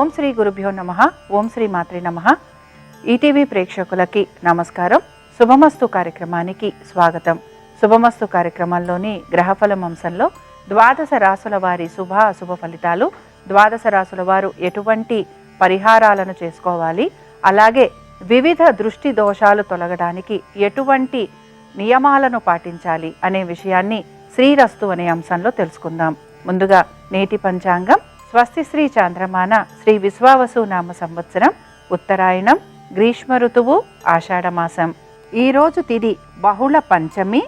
ఓం శ్రీ గురుభ్యో నమః. ఓం శ్రీ మాత్రే నమః. ఈటీవీ ప్రేక్షకులకి నమస్కారం. శుభమస్తు కార్యక్రమానికి స్వాగతం. శుభమస్తు కార్యక్రమంలోని గ్రహఫలం అంశంలో ద్వాదశ రాసుల వారి శుభ అశుభ ఫలితాలు, ద్వాదశ రాసుల వారు ఎటువంటి పరిహారాలను చేసుకోవాలి, అలాగే వివిధ దృష్టి దోషాలు తొలగడానికి ఎటువంటి నియమాలను పాటించాలి అనే విషయాన్ని శ్రీరస్తు అనే అంశంలో తెలుసుకుందాం. ముందుగా నేటి పంచాంగం. స్వస్తి శ్రీ చాంద్రమాన శ్రీ విశ్వావసు నామ సంవత్సరం, ఉత్తరాయణం, గ్రీష్మ ఋతువు, ఆషాఢమాసం. ఈరోజు తిథి బహుళ పంచమి,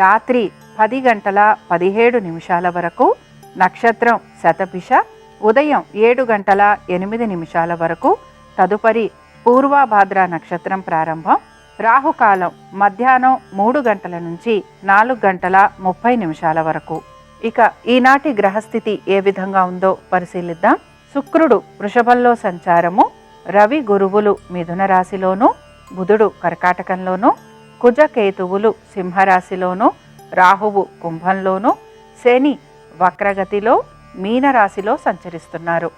రాత్రి 10:17 వరకు. నక్షత్రం శతభిష, ఉదయం 7:08 వరకు. తదుపరి పూర్వభాద్ర నక్షత్రం ప్రారంభం. రాహుకాలం మధ్యాహ్నం 3 గంటల నుంచి 4:30 వరకు. ఇక ఈనాటి గ్రహస్థితి ఏ విధంగా ఉందో పరిశీలిద్దాం. శుక్రుడు వృషభంలో సంచారము, రవి గురువులు మిథున రాశిలోను, బుధుడు కర్కాటకంలోను, కుజకేతువులు సింహరాశిలోను, రాహువు కుంభంలోను, శని వక్రగతిలో మీనరాశిలో సంచరిస్తున్నారు.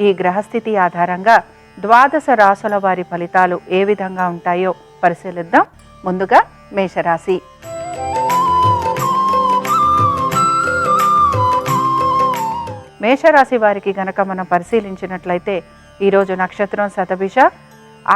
ఈ గ్రహస్థితి ఆధారంగా ద్వాదశ రాసుల వారి ఫలితాలు ఏ విధంగా ఉంటాయో పరిశీలిద్దాం. ముందుగా మేషరాశి. మేషరాశి వారికి గనక మనం పరిశీలించినట్లయితే ఈరోజు నక్షత్రం శతభిష.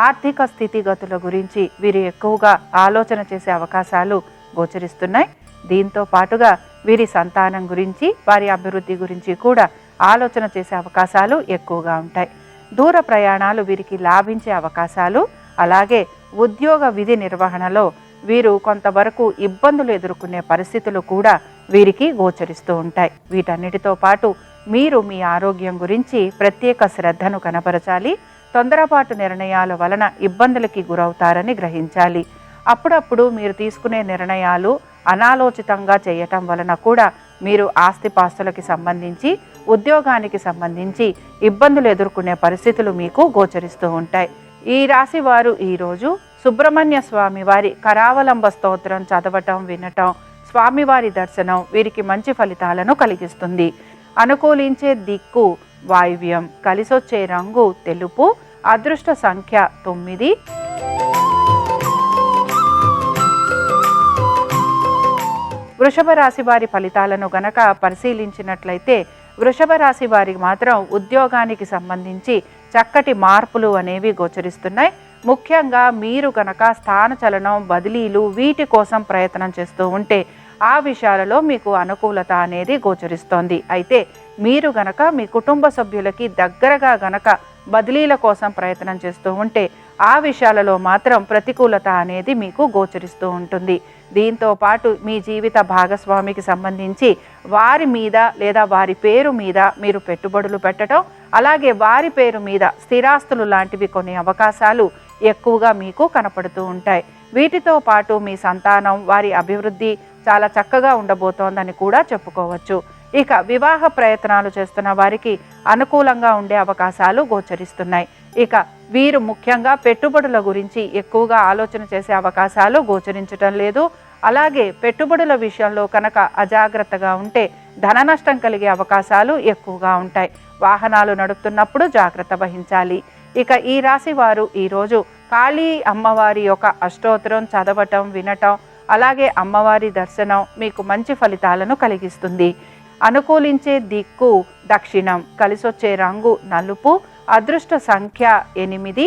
ఆర్థిక స్థితిగతుల గురించి వీరు ఎక్కువగా ఆలోచన చేసే అవకాశాలు గోచరిస్తున్నాయి. దీంతో పాటుగా వీరి సంతానం గురించి, వారి అభివృద్ధి గురించి కూడా ఆలోచన చేసే అవకాశాలు ఎక్కువగా ఉంటాయి. దూర ప్రయాణాలు వీరికి లాభించే అవకాశాలు, అలాగే ఉద్యోగ విధి నిర్వహణలో వీరు కొంతవరకు ఇబ్బందులు ఎదుర్కొనే పరిస్థితులు కూడా వీరికి గోచరిస్తూ ఉంటాయి. వీటన్నిటితో పాటు మీరు మీ ఆరోగ్యం గురించి ప్రత్యేక శ్రద్ధను కనపరచాలి. తొందరపాటు నిర్ణయాల వలన ఇబ్బందులకి గురవుతారని గ్రహించాలి. అప్పుడప్పుడు మీరు తీసుకునే నిర్ణయాలు అనాలోచితంగా చేయటం వలన కూడా మీరు ఆస్తిపాస్తులకి సంబంధించి, ఉద్యోగానికి సంబంధించి ఇబ్బందులు ఎదుర్కొనే పరిస్థితులు మీకు గోచరిస్తూ ఉంటాయి. ఈ రాశి వారు ఈరోజు సుబ్రహ్మణ్య స్వామి వారి కరావలంబ స్తోత్రం చదవటం, వినటం, స్వామివారి దర్శనం వీరికి మంచి ఫలితాలను కలిగిస్తుంది. అనుకూలించే దిక్కు వాయువ్యం, కలిసొచ్చే రంగు తెలుపు, అదృష్ట సంఖ్య 9. వృషభ రాశి వారి ఫలితాలను గనక పరిశీలించినట్లయితే వృషభ రాశి వారికి మాత్రం ఉద్యోగానికి సంబంధించి చక్కటి మార్పులు అనేవి గోచరిస్తున్నాయి. ముఖ్యంగా మీరు గనక స్థానచలనం, బదిలీలు వీటి కోసం ప్రయత్నం చేస్తూ ఉంటే ఆ విషయాలలో మీకు అనుకూలత అనేది గోచరిస్తోంది. అయితే మీరు గనక మీ కుటుంబ సభ్యులకి దగ్గరగా గనక బదిలీల కోసం ప్రయత్నం చేస్తూ ఉంటే ఆ విషయాలలో మాత్రం ప్రతికూలత అనేది మీకు గోచరిస్తూ ఉంటుంది. దీంతో పాటు మీ జీవిత భాగస్వామికి సంబంధించి వారి మీద లేదా వారి పేరు మీద మీరు పెట్టుబడులు పెట్టడం, అలాగే వారి పేరు మీద స్థిరాస్తులు లాంటివి కొనే అవకాశాలు ఎక్కువగా మీకు కనపడుతూ ఉంటాయి. వీటితో పాటు మీ సంతానం, వారి అభివృద్ధి చాలా చక్కగా ఉండబోతోందని కూడా చెప్పుకోవచ్చు. ఇక వివాహ ప్రయత్నాలు చేస్తున్న వారికి అనుకూలంగా ఉండే అవకాశాలు గోచరిస్తున్నాయి. ఇక వీరు ముఖ్యంగా పెట్టుబడుల గురించి ఎక్కువగా ఆలోచన చేసే అవకాశాలు గోచరించటం లేదు. అలాగే పెట్టుబడుల విషయంలో కనుక అజాగ్రత్తగా ఉంటే ధన నష్టం కలిగే అవకాశాలు ఎక్కువగా ఉంటాయి. వాహనాలు నడుపుతున్నప్పుడు జాగ్రత్త వహించాలి. ఇక ఈ రాశి వారు ఈరోజు కాళీ అమ్మవారి యొక్క అష్టోత్తరం చదవటం, వినటం, అలాగే అమ్మవారి దర్శనం మీకు మంచి ఫలితాలను కలిగిస్తుంది. అనుకూలించే దిక్కు దక్షిణం, కలిసొచ్చే రంగు నలుపు, అదృష్ట సంఖ్య 8.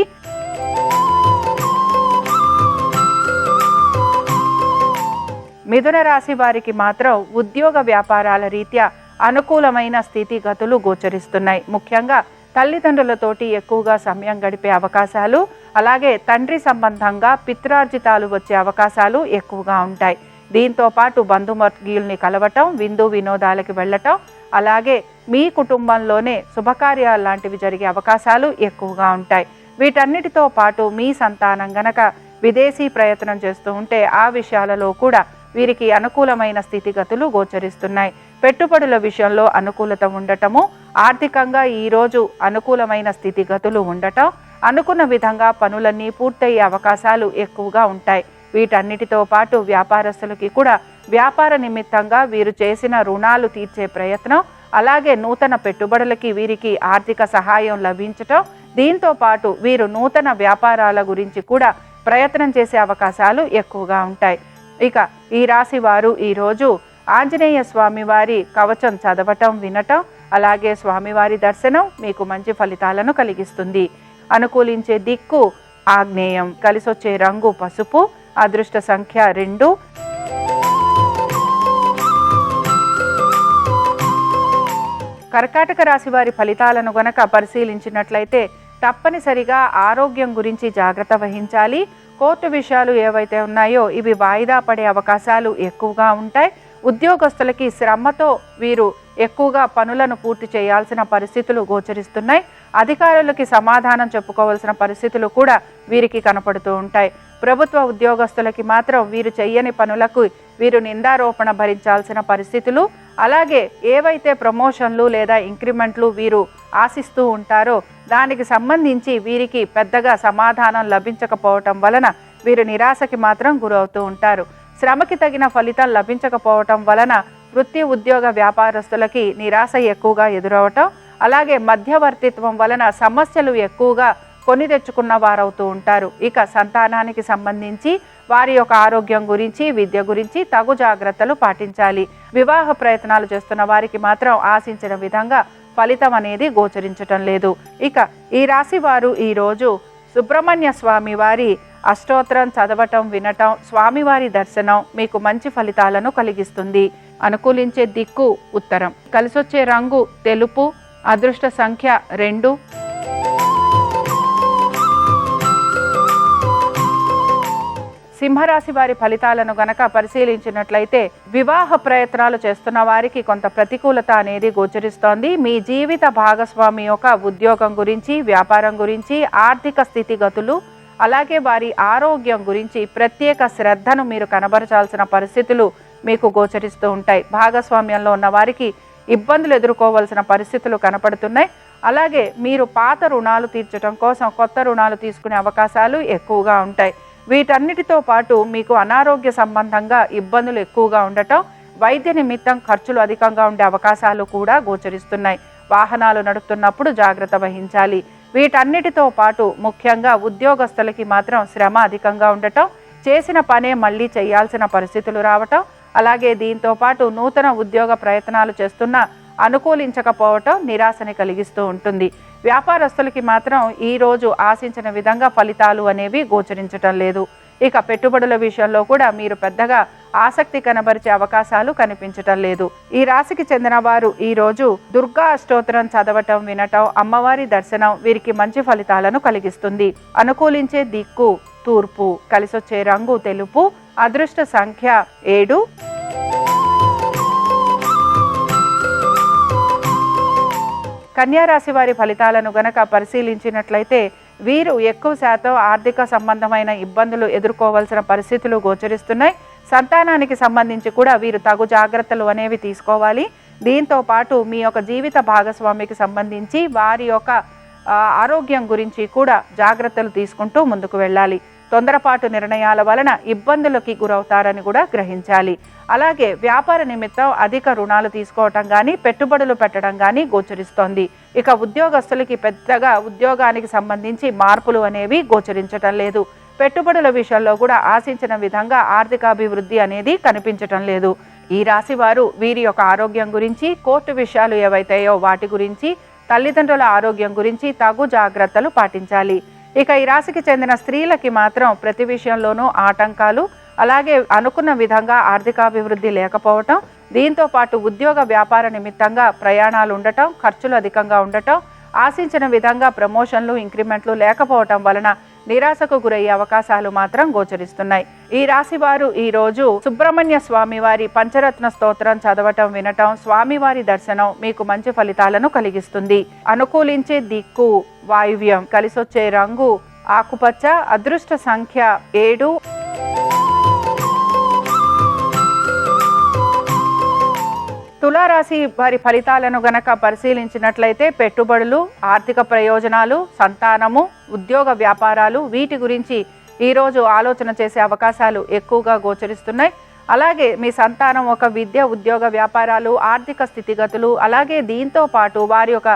మిథున రాశి వారికి మాత్రం ఉద్యోగ వ్యాపారాల రీత్యా అనుకూలమైన స్థితిగతులు గోచరిస్తున్నాయి. ముఖ్యంగా తల్లిదండ్రులతోటి ఎక్కువగా సమయం గడిపే అవకాశాలు, అలాగే తండ్రి సంబంధంగా పిత్రార్జితాలు వచ్చే అవకాశాలు ఎక్కువగా ఉంటాయి. దీంతో పాటు బంధువర్గీయుల్ని కలవటం, విందు వినోదాలకి వెళ్ళటం, అలాగే మీ కుటుంబంలోనే శుభకార్యాలు లాంటివి జరిగే అవకాశాలు ఎక్కువగా ఉంటాయి. వీటన్నిటితో పాటు మీ సంతానం గనక విదేశీ ప్రయత్నం చేస్తూ ఉంటే ఆ విషయాలలో కూడా వీరికి అనుకూలమైన స్థితిగతులు గోచరిస్తున్నాయి. పెట్టుబడుల విషయంలో అనుకూలత ఉండటము, ఆర్థికంగా ఈరోజు అనుకూలమైన స్థితిగతులు ఉండటం, అనుకున్న విధంగా పనులన్నీ పూర్తయ్యే అవకాశాలు ఎక్కువగా ఉంటాయి. వీటన్నిటితో పాటు వ్యాపారస్తులకి కూడా వ్యాపార నిమిత్తంగా వీరు చేసిన రుణాలు తీర్చే ప్రయత్నం, అలాగే నూతన పెట్టుబడులకి వీరికి ఆర్థిక సహాయం లభించటం, దీంతో పాటు వీరు నూతన వ్యాపారాల గురించి కూడా ప్రయత్నం చేసే అవకాశాలు ఎక్కువగా ఉంటాయి. ఇక ఈ రాశి వారు ఈరోజు ఆంజనేయ స్వామివారి కవచం చదవటం, వినటం, అలాగే స్వామివారి దర్శనం మీకు మంచి ఫలితాలను కలిగిస్తుంది. అనుకూలించే దిక్కు ఆగ్నేయం, కలిసొచ్చే రంగు పసుపు, అదృష్ట సంఖ్య 2. కర్కాటక రాశి వారి ఫలితాలను గనక పరిశీలించినట్లయితే తప్పనిసరిగా ఆరోగ్యం గురించి జాగ్రత్త వహించాలి. కోర్టు విషయాలు ఏవైతే ఉన్నాయో ఇవి వాయిదా పడే అవకాశాలు ఎక్కువగా ఉంటాయి. ఉద్యోగస్తులకి శ్రమతో వీరు ఎక్కువగా పనులను పూర్తి చేయాల్సిన పరిస్థితులు గోచరిస్తున్నాయి. అధికారులకి సమాధానం చెప్పుకోవాల్సిన పరిస్థితులు కూడా వీరికి కనపడుతూ ఉంటాయి. ప్రభుత్వ ఉద్యోగస్తులకి మాత్రం వీరు చెయ్యని పనులకు వీరు నిందారోపణ భరించాల్సిన పరిస్థితులు, అలాగే ఏవైతే ప్రమోషన్లు లేదా ఇంక్రిమెంట్లు వీరు ఆశిస్తూ ఉంటారో దానికి సంబంధించి వీరికి పెద్దగా సమాధానం లభించకపోవటం వలన వీరు నిరాశకి మాత్రం గురవుతూ ఉంటారు. శ్రమకి తగిన ఫలితం లభించకపోవటం వలన వృత్తి ఉద్యోగ వ్యాపారస్తులకి నిరాశ ఎక్కువగా ఎదురవటం, అలాగే మధ్యవర్తిత్వం వలన సమస్యలు ఎక్కువగా కొని తెచ్చుకున్న వారవుతూ ఉంటారు. ఇక సంతానానికి సంబంధించి వారి యొక్క ఆరోగ్యం గురించి, విద్య గురించి తగు జాగ్రత్తలు పాటించాలి. వివాహ ప్రయత్నాలు చేస్తున్న వారికి మాత్రం ఆశించిన విధంగా ఫలితం అనేది గోచరించటం లేదు. ఇక ఈ రాశి వారు ఈరోజు సుబ్రహ్మణ్య స్వామి వారి అష్టోత్తరం చదవటం, వినటం, స్వామివారి దర్శనం మీకు మంచి ఫలితాలను కలిగిస్తుంది. అనుకూలించే దిక్కు ఉత్తరం, కలిసొచ్చే రంగు తెలుపు, అదృష్ట సంఖ్య 2. సింహరాశి వారి ఫలితాలను గనక పరిశీలించినట్లయితే వివాహ ప్రయత్నాలు చేస్తున్న వారికి కొంత ప్రతికూలత అనేది గోచరిస్తోంది. మీ జీవిత భాగస్వామి యొక్క ఉద్యోగం గురించి, వ్యాపారం గురించి, ఆర్థిక స్థితిగతులు, అలాగే వారి ఆరోగ్యం గురించి ప్రత్యేక శ్రద్ధను మీరు కనబరచాల్సిన పరిస్థితులు మీకు గోచరిస్తూ ఉంటాయి. భాగస్వామ్యంలో ఉన్న వారికి ఇబ్బందులు ఎదుర్కోవాల్సిన పరిస్థితులు కనపడుతున్నాయి. అలాగే మీరు పాత రుణాలు తీర్చడం కోసం కొత్త రుణాలు తీసుకునే అవకాశాలు ఎక్కువగా ఉంటాయి. వీటన్నిటితో పాటు మీకు అనారోగ్య సంబంధంగా ఇబ్బందులు ఎక్కువగా ఉండటం, వైద్య నిమిత్తం ఖర్చులు అధికంగా ఉండే అవకాశాలు కూడా గోచరిస్తున్నాయి. వాహనాలు నడుపుతున్నప్పుడు జాగ్రత్త వహించాలి. వీటన్నిటితో పాటు ముఖ్యంగా ఉద్యోగస్తులకి మాత్రం శ్రమ అధికంగా ఉండటం, చేసిన పనే మళ్ళీ చేయాల్సిన పరిస్థితులు రావటం, అలాగే దీంతో పాటు నూతన ఉద్యోగ ప్రయత్నాలు చేస్తున్నా అనుకూలించకపోవటం నిరాశని కలిగిస్తూ ఉంటుంది. వ్యాపారస్తులకి మాత్రం ఈరోజు ఆశించిన విధంగా ఫలితాలు అనేవి గోచరించటం లేదు. ఇక పెట్టుబడుల విషయంలో కూడా మీరు పెద్దగా ఆసక్తి కనబరిచే అవకాశాలు కనిపించటం లేదు. ఈ రాశికి చెందిన వారు ఈరోజు దుర్గా అష్టోత్తరం చదవటం, వినటం, అమ్మవారి దర్శనం వీరికి మంచి ఫలితాలను కలిగిస్తుంది. అనుకూలించే దిక్కు తూర్పు, కలిసొచ్చే రంగు తెలుపు, అదృష్ట సంఖ్య 7. కన్యారాశి వారి ఫలితాలను గనక పరిశీలించినట్లయితే వీరు ఎక్కువ శాతం ఆర్థిక సంబంధమైన ఇబ్బందులు ఎదుర్కోవాల్సిన పరిస్థితులు గోచరిస్తున్నాయి. సంతానానికి సంబంధించి కూడా వీరు తగు జాగ్రత్తలు అనేవి తీసుకోవాలి. దీంతో పాటు మీ యొక్క జీవిత భాగస్వామికి సంబంధించి వారి యొక్క ఆరోగ్యం గురించి కూడా జాగ్రత్తలు తీసుకుంటూ ముందుకు వెళ్ళాలి. తొందరపాటు నిర్ణయాల వలన ఇబ్బందులకి గురవుతారని కూడా గ్రహించాలి. అలాగే వ్యాపార నిమిత్తం అధిక రుణాలు తీసుకోవటం కానీ, పెట్టుబడులు పెట్టడం కానీ గోచరిస్తోంది. ఇక ఉద్యోగస్తులకి పెద్దగా ఉద్యోగానికి సంబంధించి మార్పులు అనేవి గోచరించటం లేదు. పెట్టుబడుల విషయంలో కూడా ఆశించిన విధంగా ఆర్థికాభివృద్ధి అనేది కనిపించటం లేదు. ఈ రాశి వారు వీరి యొక్క ఆరోగ్యం గురించి, కోర్టు విషయాలు ఏవైతాయో వాటి గురించి, తల్లిదండ్రుల ఆరోగ్యం గురించి తగు జాగ్రత్తలు పాటించాలి. ఇక ఈ రాశికి చెందిన స్త్రీలకి మాత్రం ప్రతి విషయంలోనూ ఆటంకాలు, అలాగే అనుకున్న విధంగా ఆర్థికాభివృద్ధి లేకపోవటం, దీంతో పాటు ఉద్యోగ వ్యాపార నిమిత్తంగా ప్రయాణాలు ఉండటం, ఖర్చులు అధికంగా ఉండటం, ఆశించిన విధంగా ప్రమోషన్లు, ఇంక్రిమెంట్లు లేకపోవటం వలన నిరాశకు గురయ్యే అవకాశాలు మాత్రం గోచరిస్తున్నాయి. ఈ రాశి వారు ఈరోజు సుబ్రహ్మణ్య స్వామి వారి పంచరత్న స్తోత్రం చదవటం, వినటం, స్వామివారి దర్శనం మీకు మంచి ఫలితాలను కలిగిస్తుంది. అనుకూలించే దిక్కు వాయువ్యం, కలిసొచ్చే రంగు ఆకుపచ్చ, అదృష్ట సంఖ్య 7. తులారాశి వారి ఫలితాలను గనక పరిశీలించినట్లయితే పెట్టుబడులు, ఆర్థిక ప్రయోజనాలు, సంతానము, ఉద్యోగ వ్యాపారాలు వీటి గురించి ఈరోజు ఆలోచన చేసే అవకాశాలు ఎక్కువగా గోచరిస్తున్నాయి. అలాగే మీ సంతానం ఒక విద్య, ఉద్యోగ, వ్యాపారాలు, ఆర్థిక స్థితిగతులు, అలాగే దీంతో పాటు వారి యొక్క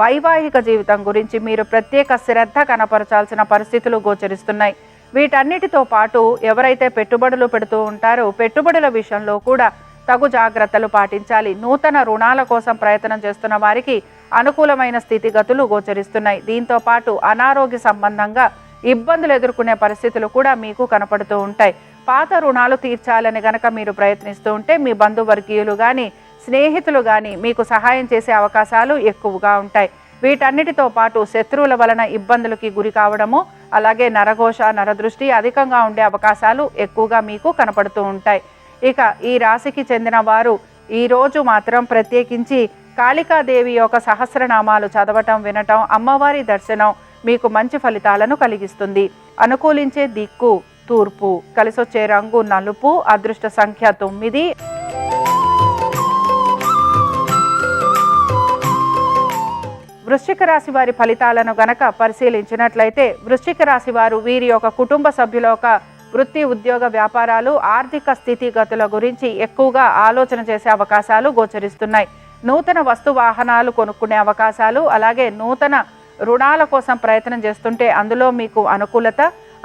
వైవాహిక జీవితం గురించి మీరు ప్రత్యేక శ్రద్ధ కనపరచాల్సిన పరిస్థితులు గోచరిస్తున్నాయి. వీటన్నిటితో పాటు ఎవరైతే పెట్టుబడులు పెడుతూ ఉంటారో పెట్టుబడుల విషయంలో కూడా తగు జాగ్రత్తలు పాటించాలి. నూతన రుణాల కోసం ప్రయత్నం చేస్తున్న వారికి అనుకూలమైన స్థితిగతులు గోచరిస్తున్నాయి. దీంతో పాటు అనారోగ్య సంబంధంగా ఇబ్బందులు ఎదుర్కొనే పరిస్థితులు కూడా మీకు కనపడుతూ ఉంటాయి. పాత రుణాలు తీర్చాలని గనక మీరు ప్రయత్నిస్తూ ఉంటే మీ బంధువర్గీయులు కానీ స్నేహితులు కానీ మీకు సహాయం చేసే అవకాశాలు ఎక్కువగా ఉంటాయి. వీటన్నిటితో పాటు శత్రువుల వలన ఇబ్బందులకి గురి కావడము, అలాగే నరఘోష, నరదృష్టి అధికంగా ఉండే అవకాశాలు ఎక్కువగా మీకు కనపడుతూ ఉంటాయి. ఇక ఈ రాశికి చెందిన వారు ఈరోజు మాత్రం ప్రత్యేకించి కాళికాదేవి యొక్క సహస్రనామాలు చదవటం, వినటం, అమ్మవారి దర్శనం మీకు మంచి ఫలితాలను కలిగిస్తుంది. అనుకూలించే దిక్కు తూర్పు, కలిసొచ్చే రంగు నలుపు, అదృష్ట సంఖ్య 9. వృశ్చిక రాశి వారి ఫలితాలను గనక పరిశీలించినట్లయితే వృశ్చిక రాశి వారు వీరి యొక్క కుటుంబ సభ్యుల యొక్క వృత్తి, ఉద్యోగ, వ్యాపారాలు, ఆర్థిక స్థితిగతుల గురించి ఎక్కువగా ఆలోచన చేసే అవకాశాలు గోచరిస్తున్నాయి. నూతన వస్తు వాహనాలు కొనుక్కునే అవకాశాలు, అలాగే నూతన రుణాల కోసం ప్రయత్నం చేస్తుంటే అందులో మీకు అనుకూలత,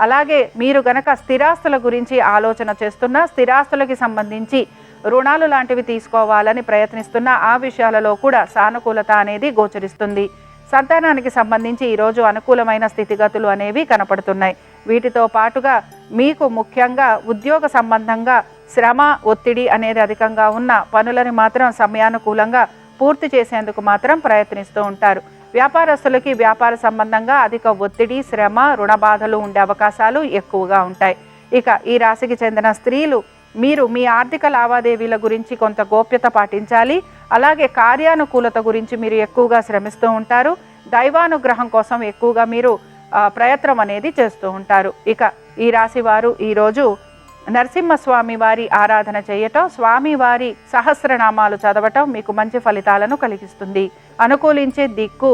అలాగే మీరు గనక స్థిరాస్తుల గురించి ఆలోచన చేస్తున్నా, స్థిరాస్తులకి సంబంధించి రుణాలు లాంటివి తీసుకోవాలని ప్రయత్నిస్తున్న ఆ విషయాలలో కూడా సానుకూలత అనేది గోచరిస్తుంది. సంతానానికి సంబంధించి ఈరోజు అనుకూలమైన స్థితిగతులు అనేవి కనపడుతున్నాయి. వీటితో పాటుగా మీకు ముఖ్యంగా ఉద్యోగ సంబంధంగా శ్రమ, ఒత్తిడి అనేది అధికంగా ఉన్న పనులని మాత్రం సమయానుకూలంగా పూర్తి చేసేందుకు మాత్రం ప్రయత్నిస్తూ ఉంటారు. వ్యాపారస్తులకి వ్యాపార సంబంధంగా అధిక ఒత్తిడి, శ్రమ, రుణ బాధలు ఉండే అవకాశాలు ఎక్కువగా ఉంటాయి. ఇక ఈ రాశికి చెందిన స్త్రీలు మీరు మీ ఆర్థిక లావాదేవీల గురించి కొంత గోప్యత పాటించాలి. అలాగే కార్యానుకూలత గురించి మీరు ఎక్కువగా శ్రమిస్తూ ఉంటారు. దైవానుగ్రహం కోసం ఎక్కువగా మీరు ప్రయత్నం అనేది చేస్తూ ఉంటారు. ఇక ఈ రాశి వారు ఈరోజు నరసింహస్వామి వారి ఆరాధన చేయటం, స్వామివారి సహస్రనామాలు చదవటం మీకు మంచి ఫలితాలను కలిగిస్తుంది. అనుకూలించే దిక్కు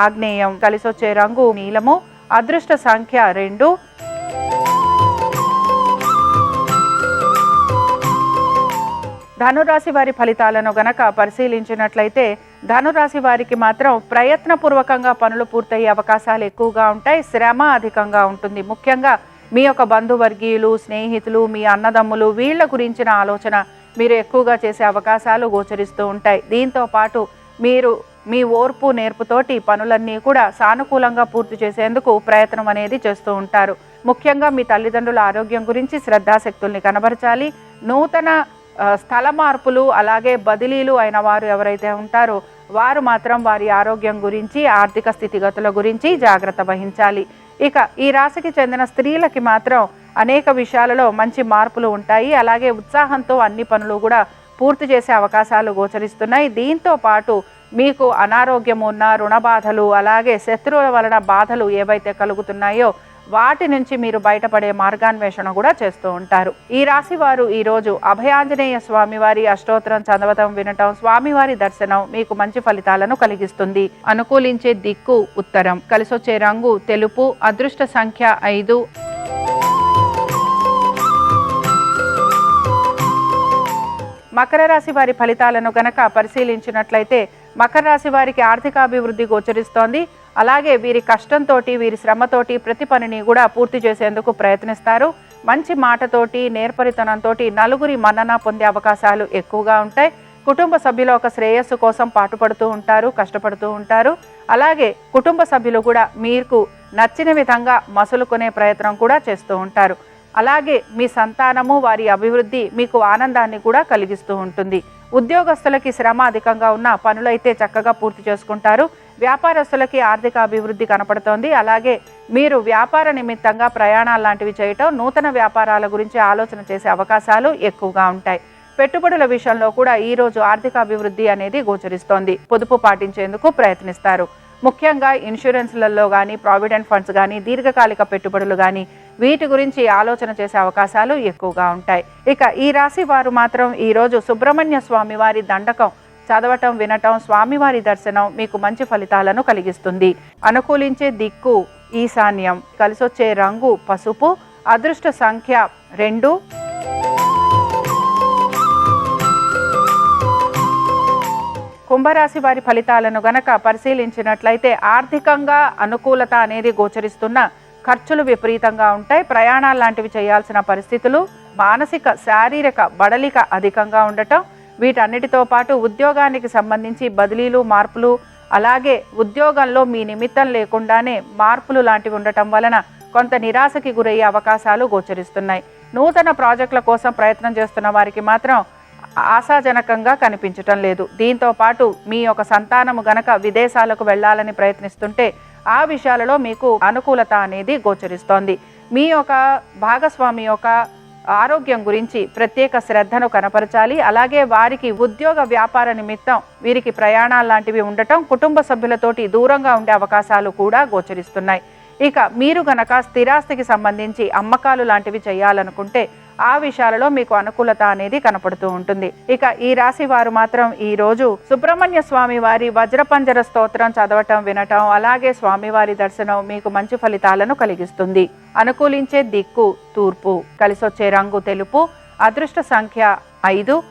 ఆగ్నేయం, కలిసొచ్చే రంగు నీలము, అదృష్ట సంఖ్య 2. ధనురాశి వారి ఫలితాలను గనక పరిశీలించినట్లయితే ధనురాశి వారికి మాత్రం ప్రయత్నపూర్వకంగా పనులు పూర్తయ్యే అవకాశాలు ఎక్కువగా ఉంటాయి. శ్రమ అధికంగా ఉంటుంది. ముఖ్యంగా మీ యొక్క బంధువర్గీయులు, స్నేహితులు, మీ అన్నదమ్ములు వీళ్ళ గురించిన ఆలోచన మీరు ఎక్కువగా చేసే అవకాశాలు గోచరిస్తూ ఉంటాయి. దీంతో పాటు మీరు మీ ఓర్పు, నేర్పుతోటి పనులన్నీ కూడా సానుకూలంగా పూర్తి చేసేందుకు ప్రయత్నం అనేది చేస్తూ ఉంటారు. ముఖ్యంగా మీ తల్లిదండ్రుల ఆరోగ్యం గురించి శ్రద్ధాశక్తుల్ని కనబరచాలి. నూతన స్థల మార్పులు, అలాగే బదిలీలు అయిన వారు ఎవరైతే ఉంటారో వారు మాత్రం వారి ఆరోగ్యం గురించి, ఆర్థిక స్థితిగతుల గురించి జాగ్రత్త వహించాలి. ఇక ఈ రాశికి చెందిన స్త్రీలకి మాత్రం అనేక విషయాలలో మంచి మార్పులు ఉంటాయి. అలాగే ఉత్సాహంతో అన్ని పనులు కూడా పూర్తి చేసే అవకాశాలు గోచరిస్తున్నాయి. దీంతో పాటు మీకు అనారోగ్యం ఉన్న, రుణ బాధలు, అలాగే శత్రువుల వలన బాధలు ఏవైతే కలుగుతున్నాయో వాటి నుంచి మీరు బయటపడే మార్గాన్వేషణ కూడా చేస్తూ ఉంటారు. ఈ రాశి వారు ఈరోజు అభయాంజనేయ స్వామివారి అష్టోత్తరం చదవటం, వినటం, స్వామివారి దర్శనం మీకు మంచి ఫలితాలను కలిగిస్తుంది. అనుకూలించే దిక్కు ఉత్తరం, కలిసొచ్చే రంగు తెలుపు, అదృష్ట సంఖ్య 5. మకర రాశి వారి ఫలితాలను గనక పరిశీలించినట్లయితే మకర రాశి వారికి ఆర్థికాభివృద్ధి గోచరిస్తోంది. అలాగే వీరి కష్టంతో, వీరి శ్రమతోటి ప్రతి పనిని కూడా పూర్తి చేసేందుకు ప్రయత్నిస్తారు. మంచి మాటతోటి, నేర్పరితనంతో నలుగురి మన్నన పొందే అవకాశాలు ఎక్కువగా ఉంటాయి. కుటుంబ సభ్యుల ఒక శ్రేయస్సు కోసం పాటుపడుతూ ఉంటారు, కష్టపడుతూ ఉంటారు. అలాగే కుటుంబ సభ్యులు కూడా మీకు నచ్చిన విధంగా మసులుకునే ప్రయత్నం కూడా చేస్తూ ఉంటారు. అలాగే మీ సంతానము, వారి అభివృద్ధి మీకు ఆనందాన్ని కూడా కలిగిస్తూ ఉంటుంది. ఉద్యోగస్తులకి శ్రమ అధికంగా ఉన్న పనులైతే చక్కగా పూర్తి చేసుకుంటారు. వ్యాపారస్తులకి ఆర్థిక అభివృద్ధి కనపడుతోంది. అలాగే మీరు వ్యాపార నిమిత్తంగా ప్రయాణాలు లాంటివి చేయటం, నూతన వ్యాపారాల గురించి ఆలోచన చేసే అవకాశాలు ఎక్కువగా ఉంటాయి. పెట్టుబడుల విషయంలో కూడా ఈరోజు ఆర్థిక అభివృద్ధి అనేది గోచరిస్తోంది. పొదుపు పాటించేందుకు ప్రయత్నిస్తారు. ముఖ్యంగా ఇన్సూరెన్స్లలో కానీ, ప్రావిడెంట్ ఫండ్స్ కానీ, దీర్ఘకాలిక పెట్టుబడులు కానీ వీటి గురించి ఆలోచన చేసే అవకాశాలు ఎక్కువగా ఉంటాయి. ఇక ఈ రాశి వారు మాత్రం ఈరోజు సుబ్రహ్మణ్య స్వామి వారి దండకం చదవటం, వినటం, స్వామివారి దర్శనం మీకు మంచి ఫలితాలను కలిగిస్తుంది. అనుకూలించే దిక్కు ఈశాన్యం, కలిసొచ్చే రంగు పసుపు, అదృష్ట సంఖ్య 2. కుంభరాశి వారి ఫలితాలను గనక పరిశీలించినట్లయితే ఆర్థికంగా అనుకూలత అనేది గోచరిస్తున్న ఖర్చులు విపరీతంగా ఉంటాయి. ప్రయాణాలు లాంటివి చేయాల్సిన పరిస్థితులు, మానసిక శారీరక బడలిక అధికంగా ఉండటం, వీటన్నిటితో పాటు ఉద్యోగానికి సంబంధించి బదిలీలు, మార్పులు, అలాగే ఉద్యోగంలో మీ నిమిత్తం లేకుండానే మార్పులు లాంటివి ఉండటం వలన కొంత నిరాశకి గురయ్యే అవకాశాలు గోచరిస్తున్నాయి. నూతన ప్రాజెక్టుల కోసం ప్రయత్నం చేస్తున్న వారికి మాత్రం ఆశాజనకంగా కనిపించటం లేదు. దీంతో పాటు మీ యొక్క సంతానము గనక విదేశాలకు వెళ్ళాలని ప్రయత్నిస్తుంటే ఆ విషయాలలో మీకు అనుకూలత అనేది గోచరిస్తోంది. మీ యొక్క భాగస్వామి యొక్క ఆరోగ్యం గురించి ప్రత్యేక శ్రద్ధను కనపరచాలి. అలాగే వారికి ఉద్యోగ వ్యాపార నిమిత్తం వీరికి ప్రయాణాలు లాంటివి ఉండటం, కుటుంబ సభ్యులతోటి దూరంగా ఉండే అవకాశాలు కూడా గోచరిస్తున్నాయి. ఇక మీరు గనక స్థిరాస్తికి సంబంధించి అమ్మకాలు లాంటివి చేయాలనుకుంటే ఆ విషయాలలో మీకు అనుకూలత అనేది కనపడుతూ ఉంటుంది. ఇక ఈ రాశి వారు మాత్రం ఈ రోజు సుబ్రహ్మణ్య స్వామి వారి వజ్రపంజర స్తోత్రం చదవటం, వినటం, అలాగే స్వామివారి దర్శనం మీకు మంచి ఫలితాలను కలిగిస్తుంది. అనుకూలించే దిక్కు తూర్పు, కలిసొచ్చే రంగు తెలుపు, అదృష్ట సంఖ్య 5.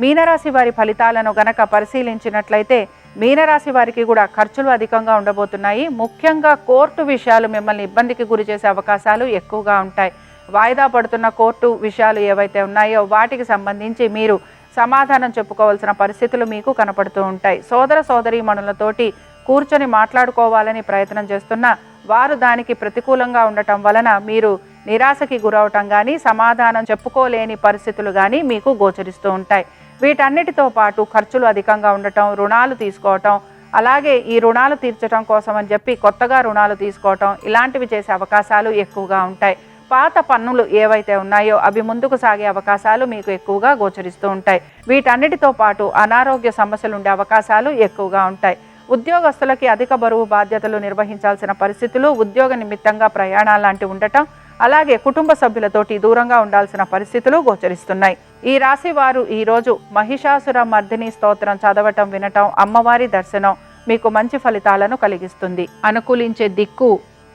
మీనరాశి వారి ఫలితాలను గనక పరిశీలించినట్లయితే మీనరాశి వారికి కూడా ఖర్చులు అధికంగా ఉండబోతున్నాయి. ముఖ్యంగా కోర్టు విషయాలు మిమ్మల్ని ఇబ్బందికి గురి చేసే అవకాశాలు ఎక్కువగా ఉంటాయి. వాయిదా పడుతున్న కోర్టు విషయాలు ఏవైతే ఉన్నాయో వాటికి సంబంధించి మీరు సమాధానం చెప్పుకోవాల్సిన పరిస్థితులు మీకు కనపడుతూ ఉంటాయి. సోదర సోదరీమణులతోటి కూర్చొని మాట్లాడుకోవాలని ప్రయత్నం చేస్తున్నా వారు దానికి ప్రతికూలంగా ఉండటం వలన మీరు నిరాశకి గురవటం కానీ, సమాధానం చెప్పుకోలేని పరిస్థితులు కానీ మీకు గోచరిస్తూ ఉంటాయి. వీటన్నిటితో పాటు ఖర్చులు అధికంగా ఉండటం, రుణాలు తీసుకోవటం, అలాగే ఈ రుణాలు తీర్చడం కోసం అని చెప్పి కొత్తగా రుణాలు తీసుకోవటం, ఇలాంటివి చేసే అవకాశాలు ఎక్కువగా ఉంటాయి. పాత పన్నులు ఏవైతే ఉన్నాయో అవి ముందుకు సాగే అవకాశాలు మీకు ఎక్కువగా గోచరిస్తూ ఉంటాయి. వీటన్నిటితో పాటు అనారోగ్య సమస్యలు ఉండే అవకాశాలు ఎక్కువగా ఉంటాయి. ఉద్యోగస్తులకి అధిక బరువు బాధ్యతలు నిర్వహించాల్సిన పరిస్థితులు, ఉద్యోగ నిమిత్తంగా ప్రయాణాలు లాంటివి ఉండటం, అలాగే కుటుంబ సభ్యులతోటి దూరంగా ఉండాల్సిన పరిస్థితులు గోచరిస్తున్నాయి. ఈ రాశి వారు ఈరోజు మహిషాసుర మర్దిని స్తోత్రం చదవటం, వినటం, అమ్మవారి దర్శనం మీకు మంచి ఫలితాలను కలిగిస్తుంది. అనుకూలించే దిక్కు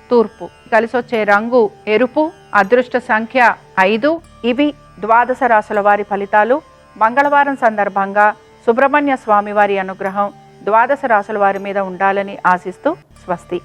తూర్పు, కలిసొచ్చే రంగు ఎరుపు, అదృష్ట సంఖ్య 5. ఇవి ద్వాదశ రాశుల వారి ఫలితాలు. మంగళవారం సందర్భంగా సుబ్రహ్మణ్య స్వామి వారి అనుగ్రహం ద్వాదశ రాశుల వారి మీద ఉండాలని ఆశిస్తూ స్వస్తి.